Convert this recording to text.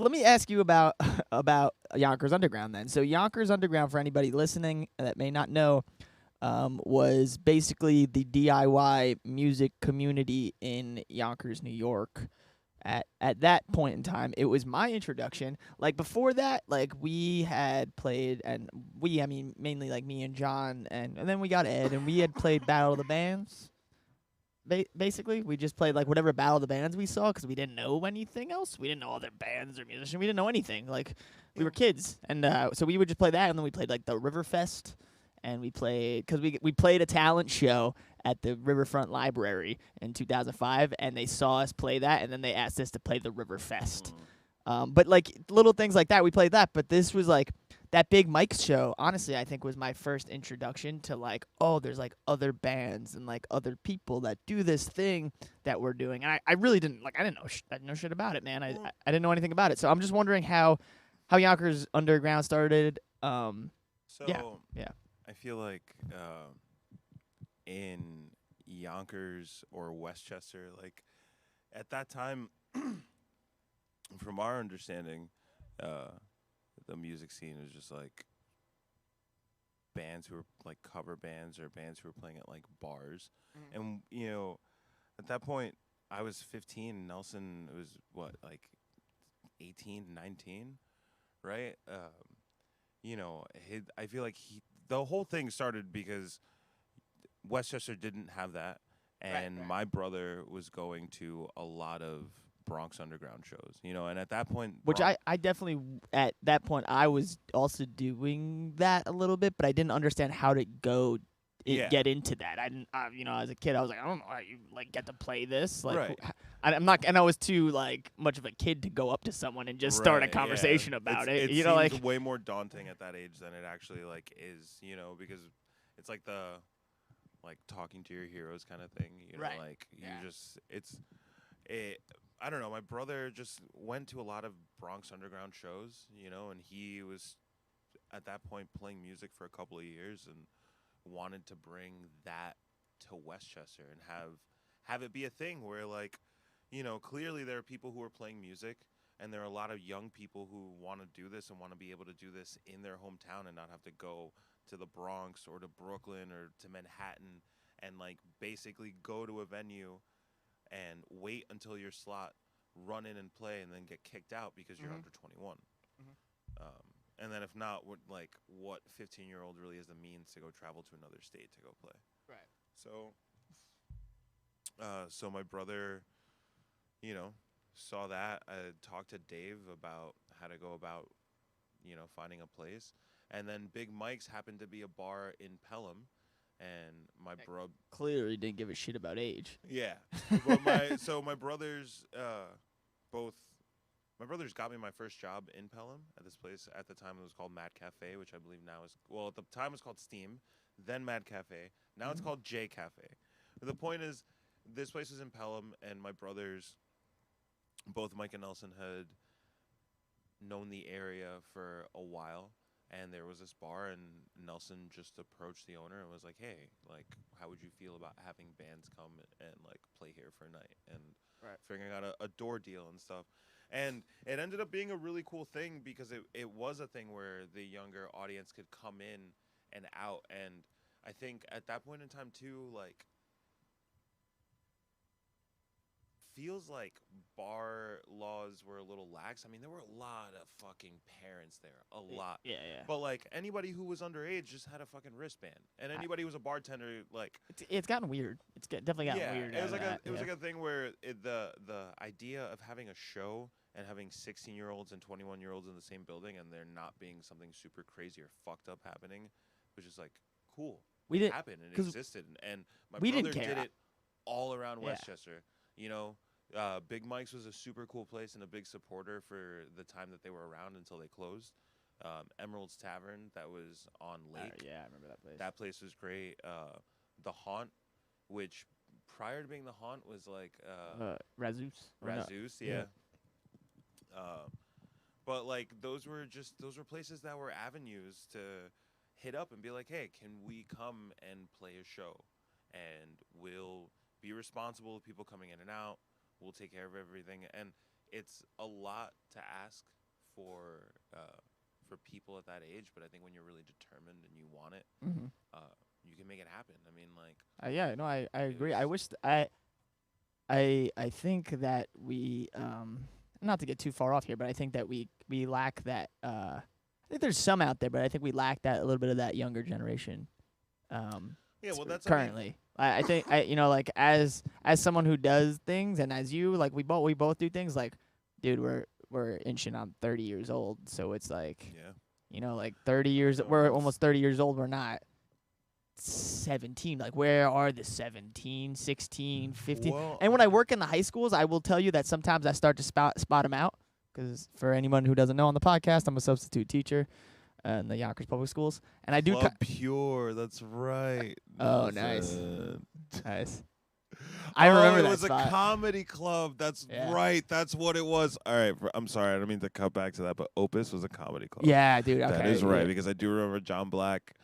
let me ask you about about Yonkers Underground then. So Yonkers Underground, for anybody listening that may not know, was basically the DIY music community in Yonkers, New York. At that point in time, it was my introduction. Like before that, like we had played, and I mean mainly like me and John, and then we got Ed, and we had played Battle of the Bands. Basically, we just played like whatever Battle of the Bands we saw because we didn't know anything else. We didn't know other bands or musicians. We didn't know anything. Like we were kids, and so we would just play that, and then we played like the Riverfest, and we played because we played a talent show at the Riverfront Library in 2005, and they saw us play that, and then they asked us to play the Riverfest. But like little things like that, we played that. But this was like that Big Mike's show. Honestly, I think was my first introduction to like, oh, there's like other bands and like other people that do this thing that we're doing. And I really didn't like. I didn't know I didn't know shit about it, man. I didn't know anything about it. So I'm just wondering how Yonkers Underground started. Yeah, So yeah. I feel like in Yonkers or Westchester, like at that time, from our understanding, uh, the music scene was just like bands who were like cover bands or bands who were playing at like bars. And at that point I was 15, Nelson was what, like 18, 19, right? I feel like the whole thing started because Westchester didn't have that, and Right. my brother was going to a lot of Bronx Underground shows, and at that point, Which I definitely at that point I was also doing that a little bit, but I didn't understand how to yeah, get into that. I didn't, as a kid, I was like, I don't know how you like get to play this. Like, right, I'm not, and I was too like much of a kid to go up to someone and just start a right, yeah. conversation about it. It You know, seems like way more daunting at that age than it actually like is, because it's like the like talking to your heroes kind of thing, right, like you yeah, just it I don't know, my brother just went to a lot of Bronx Underground shows, and he was at that point playing music for a couple of years and wanted to bring that to Westchester and have it be a thing where like, clearly there are people who are playing music and there are a lot of young people who want to do this and want to be able to do this in their hometown and not have to go to the Bronx or to Brooklyn or to Manhattan and like basically go to a venue and wait until your slot, run in and play, and then get kicked out because you're mm-hmm. under 21. Mm-hmm. And then if not, what 15-year-old really has the means to go travel to another state to go play? Right. So, so my brother, you know, saw that. I talked to Dave about how to go about, finding a place. And then Big Mike's happened to be a bar in Pelham, and my bro, Clearly didn't give a shit about age. yeah. But my brothers, both my brothers got me my first job in Pelham at this place. At the time, it was called Mad Cafe, which I believe now is, well, at the time it was called Steam, then Mad Cafe. Now it's called J Cafe. But the point is, this place was in Pelham, and my brothers, both Mike and Nelson, had known the area for a while. And there was this bar, and Nelson just approached the owner and was like, "Hey, like, how would you feel about having bands come and like play here for a night and Right. figuring out a door deal and stuff?" And it ended up being a really cool thing because it was a thing where the younger audience could come in and out. And I think at that point in time too, like, feels like bar laws were a little lax. I mean, there were a lot of fucking parents there, a lot. Yeah, yeah. But like anybody who was underage just had a fucking wristband, and anybody who was a bartender, like, It's gotten weird. Definitely gotten yeah, weird. it was like that, it was like a thing where the idea of having a show and having 16-year-olds and 21-year-olds in the same building and there not being something super crazy or fucked up happening was just like cool. We It didn't happened and it 'cause existed, and my we brother didn't care. did it all around Yeah. Westchester. You know, Big Mike's was a super cool place and a big supporter for the time that they were around until they closed. Emerald's Tavern, that was on Lake. Yeah, I remember that place. That place was great. The Haunt, which prior to being the Haunt was like Razus. Or no? Razus, yeah. But like those were places that were avenues to hit up and be like, hey, can we come and play a show? And we'll be responsible of people coming in and out. We'll take care of everything. And it's a lot to ask for for people at that age, but I think when you're really determined and you want it, Mm-hmm. you can make it happen. I mean, like Yeah, no, I it agree. I was wish I think that we not to get too far off here, but I think that we lack that. I think there's some out there, but I think we lack that a little bit of that younger generation. yeah. Well, that's Currently. I think like as someone who does things and as you like we both do things like, dude, we're inching on 30 years old, so it's like yeah. like 30 years No, we're that's almost 30 years old, we're not 17. Like where are the 17, 16, 15? well. And when I work in the high schools, I will tell you that sometimes I start to spot them out because for anyone who doesn't know on the podcast, I'm a substitute teacher in the Yonkers public schools, and I do Club Pure. That's right. Oh, nice. Nice. I remember it that was spot. a comedy club. That's right. That's what it was. All right. I'm sorry. I don't mean to cut back to that, but Opus was a comedy club. Yeah, dude. Okay. That is right yeah. because I do remember John Black